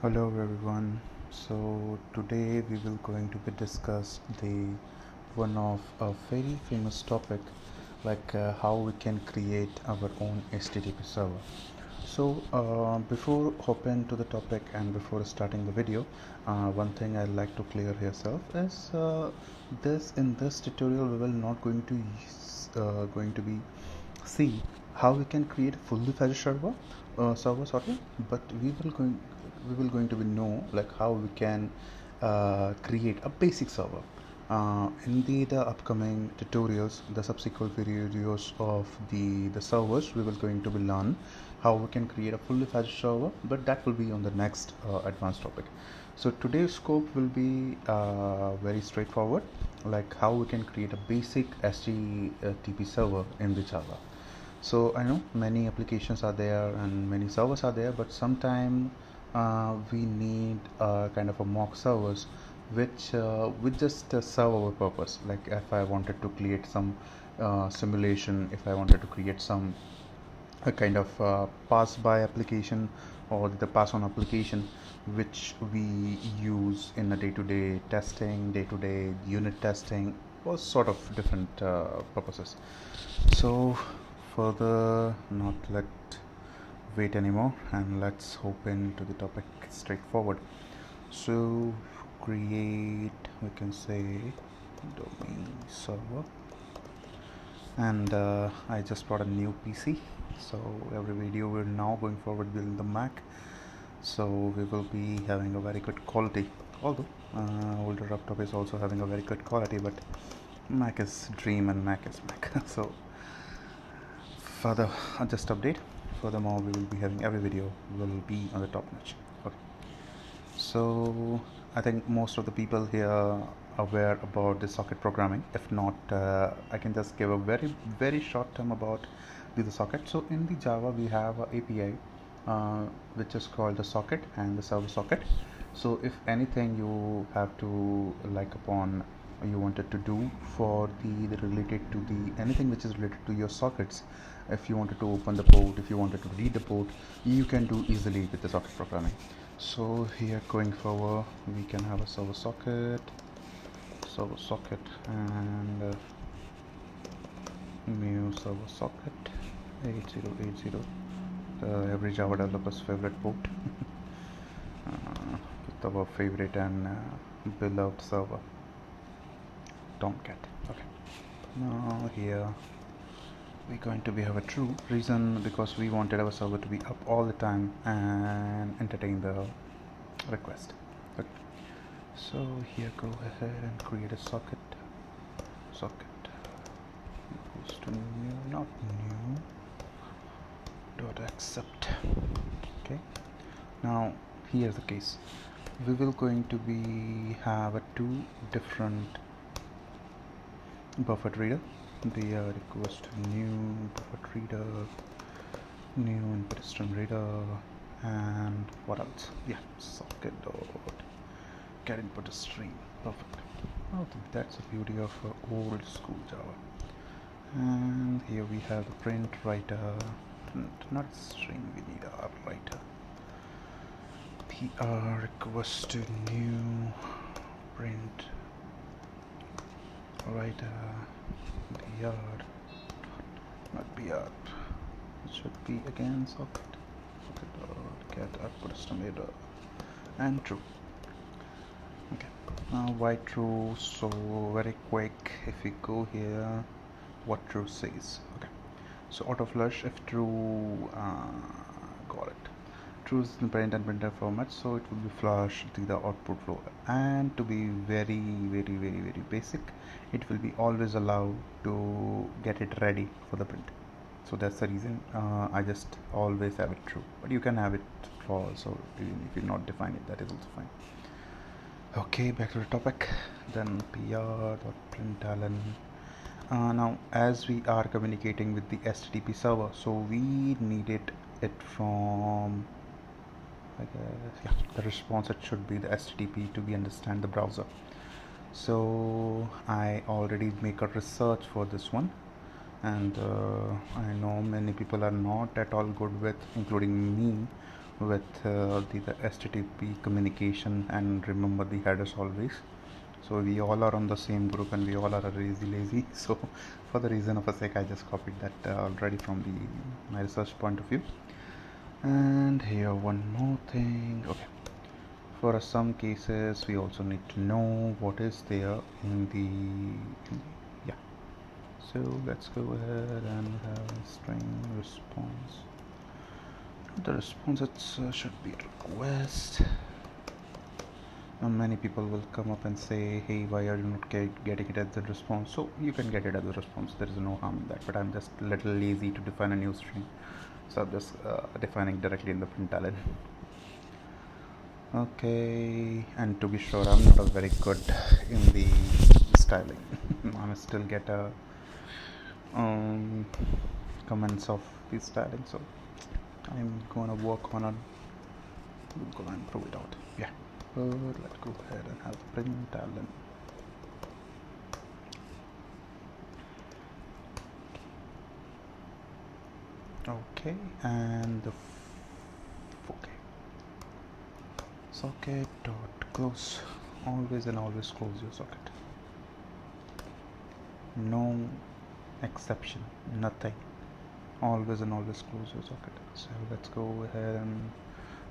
Hello everyone. So today we will going to be discuss the one of a very famous topic like how we can create our own HTTP server. So before hopping to the topic and before starting the video, one thing I'd like to clear yourself is this in this tutorial we will not going to be see how we can create a fully fledged server, sorry, but we will going to be know like how we can create a basic server. In the upcoming tutorials, the subsequent videos of the servers, we will going to be learn how we can create a fully fledged server, but that will be on the next advanced topic. So today's scope will be very straightforward, like how we can create a basic HTTP server in the Java. So I know many applications are there and many servers are there, but sometimes we need kind of a mock servers which with just serve our purpose. Like if I wanted to create some simulation, if I wanted to create some a kind of pass by application or the pass on application which we use in a day-to-day testing, day-to-day unit testing, or sort of different purposes. So further not let wait anymore and let's hop into the topic straightforward. So create, we can say, domain server, and I just brought a new PC, so every video will now going forward will the Mac, so we will be having a very good quality, although older laptop is also having a very good quality, but Mac is dream and Mac is Mac. So further just update, furthermore we will be having every video will be on the top notch. Okay, so I think most of the people here are aware about the socket programming. If not, I can just give a very short term about the socket. So in the Java we have a API which is called the socket and the server socket. So if anything you have to like upon you wanted to do for the related to the anything which is related to your sockets, if you wanted to open the port, if you wanted to read the port, you can do easily with the socket programming. So here going forward we can have a server socket and new server socket 8080, every Java developer's favorite port. With our favorite and beloved server Tomcat. Okay, now here we're going to be have a true reason because we wanted our server to be up all the time and entertain the request. Okay. So here go ahead and create a socket equals to new, not new, dot accept. Okay, now here's the case. We will going to be have a two different buffer reader. They are equals to new buffer reader, new input stream reader, and what else? Yeah, socket dot get input stream. Perfect. I think that's the beauty of old school Java. And here we have the print writer, not string, we need our writer. PR equals to new print writer br, not br, it should be again socket dot get output estimator and true. Okay, now why true? So very quick, if we go here, what true says. Okay, so auto flush if true, got it. True is in print and printer format, so it will be flush to the output flow. And to be very basic, it will be always allowed to get it ready for the print. So that's the reason I just always have it true, but you can have it false, or even if you not define it, that is also fine. Okay, back to the topic. Then pr.println. Now as we are communicating with the HTTP server, so we needed it from, I guess, yeah, the response, it should be the HTTP to be understand the browser. So I already make a research for this one, and I know many people are not at all good with, including me, with the HTTP communication, and remember the headers always. So we all are on the same group and we all are lazy. So for the reason of a sec, I just copied that already from my research point of view. And here one more thing. Okay, for some cases we also need to know what is there in the yeah. So let's go ahead and have a string response. The response should be request. Now many people will come up and say, hey, why are you not getting it as the response? So you can get it as a response, there is no harm in that, but I'm just a little lazy to define a new string, so I'm just defining directly in the println. Okay, and to be sure, I'm not very good in the styling. I still get comments of the styling, so I'm gonna work on it. We'll go and prove it out. Yeah, but let's go ahead and have println. Okay, and the okay, socket dot close. Always and always close your socket. No exception, nothing. Always and always close your socket. So let's go ahead and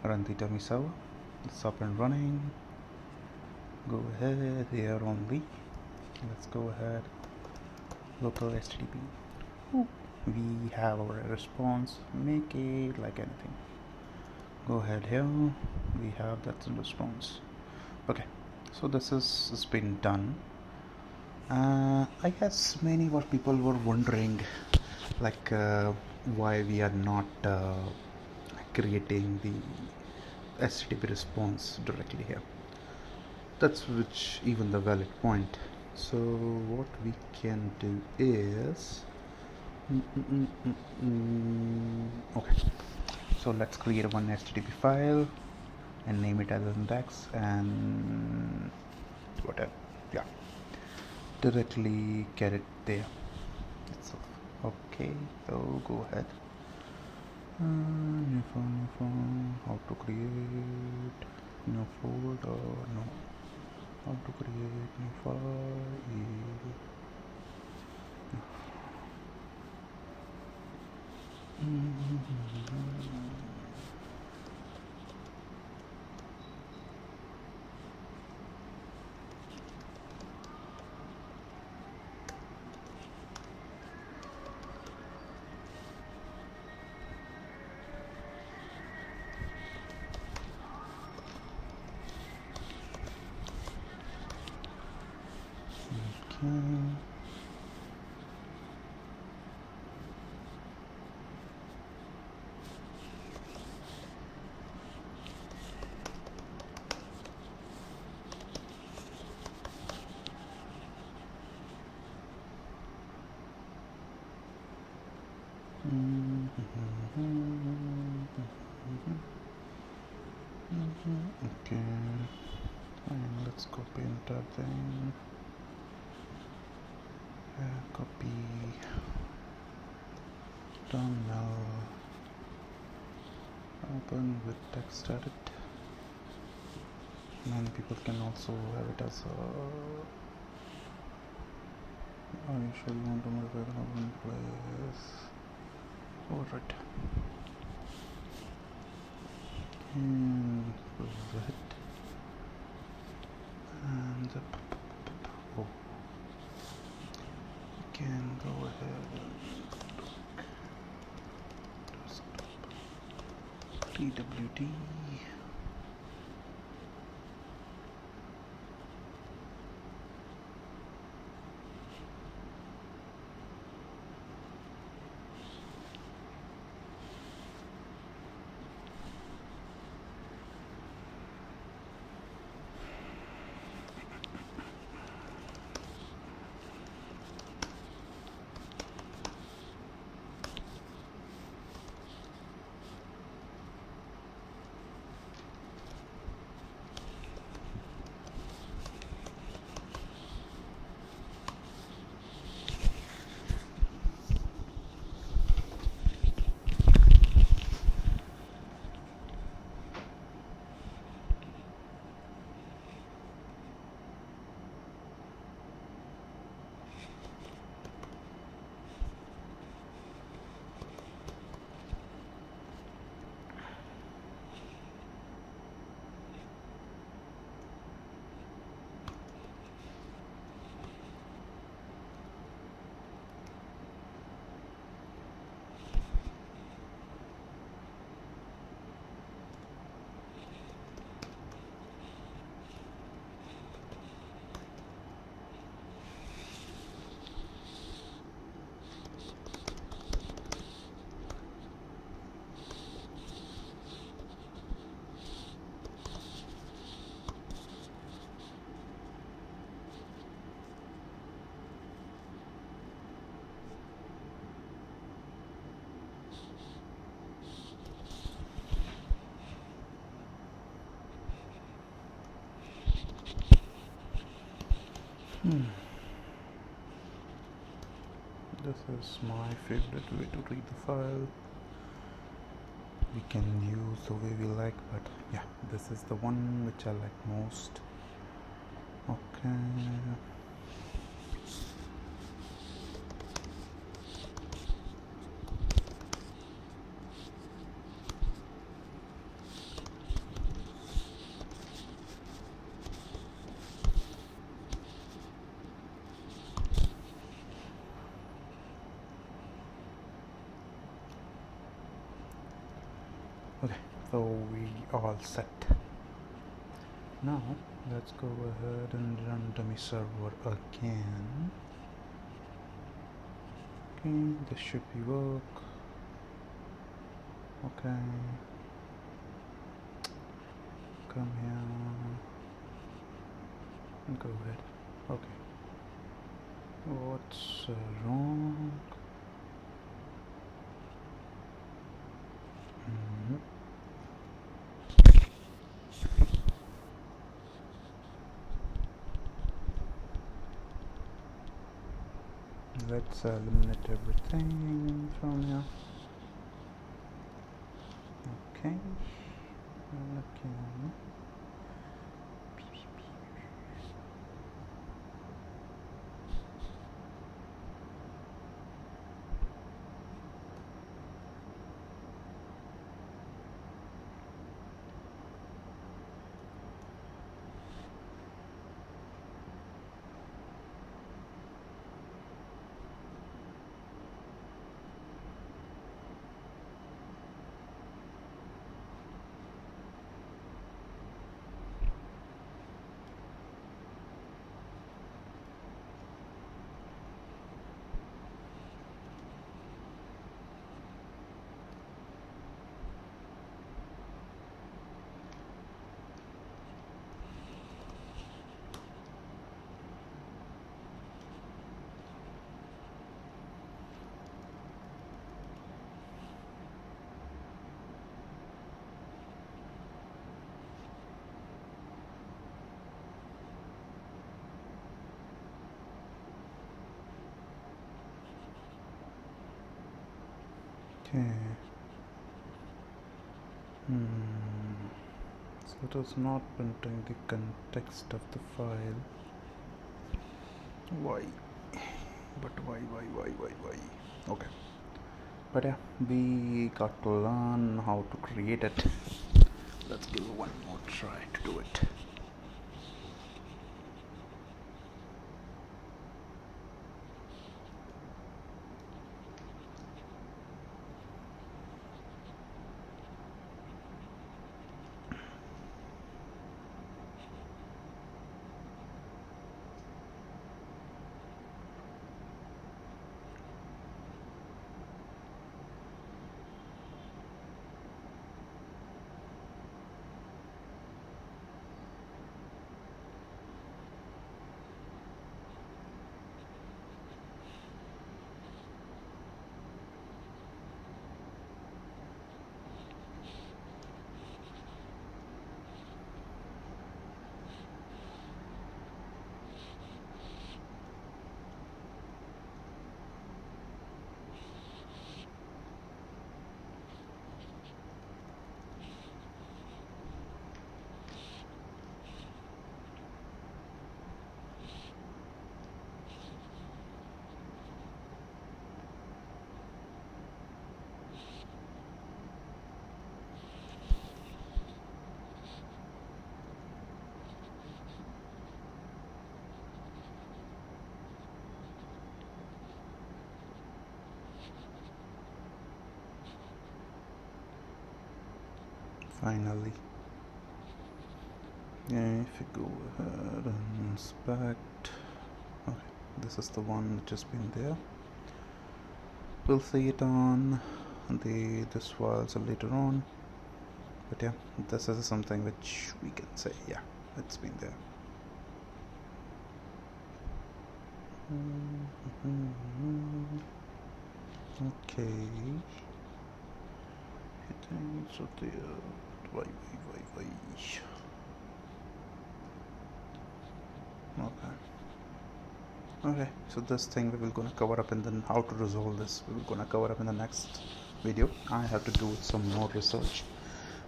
run the dummy server. It's up and running. Go ahead here only. Let's go ahead. Local HTTP. We have our response. Make it like anything. Go ahead here. We have that's in response. Okay, so this is been done. I guess many what people were wondering, like why we are not creating the HTTP response directly here. That's which even the valid point. So what we can do is okay, so let's create one HTTP file and name it as index and whatever. Yeah, directly get it there itself. Okay, so go ahead. New file, how to create new folder, no, how to create new file. Okay. Okay, and let's copy entire thing. Copy terminal, open with text edit. Many people can also have it as I usually want to modify the open place. Alright, and close it, and oh, you can go ahead and desktop TWD. This is my favorite way to read the file. We can use the way we like, but yeah, this is the one which I like most. Okay. Okay, so we all set. Now let's go ahead and run dummy server again. Okay, this should be work. Okay, come here and go ahead. Okay, what's wrong? Let's eliminate everything from here. Okay. Okay. Okay. So it is not printing the context of the file. Why? But why? Okay. But yeah, we got to learn how to create it. Let's give it one more try to do it. Finally. Yeah, if you go ahead and inspect, okay, this is the one which has been there. We'll see it on this files later on, but yeah, this is something which we can say, yeah, it's been there. Okay. So there. Why? Okay. Okay, so this thing we will gonna cover up, and then how to resolve this we will gonna cover up in the next video. I have to do some more research,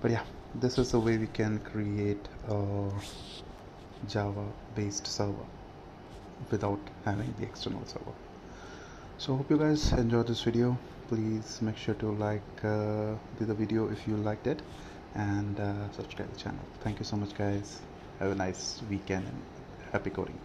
but yeah, this is the way we can create a Java based server without having the external server. So hope you guys enjoyed this video. Please make sure to like the video if you liked it, and subscribe the channel. Thank you so much guys. Have a nice weekend and happy coding.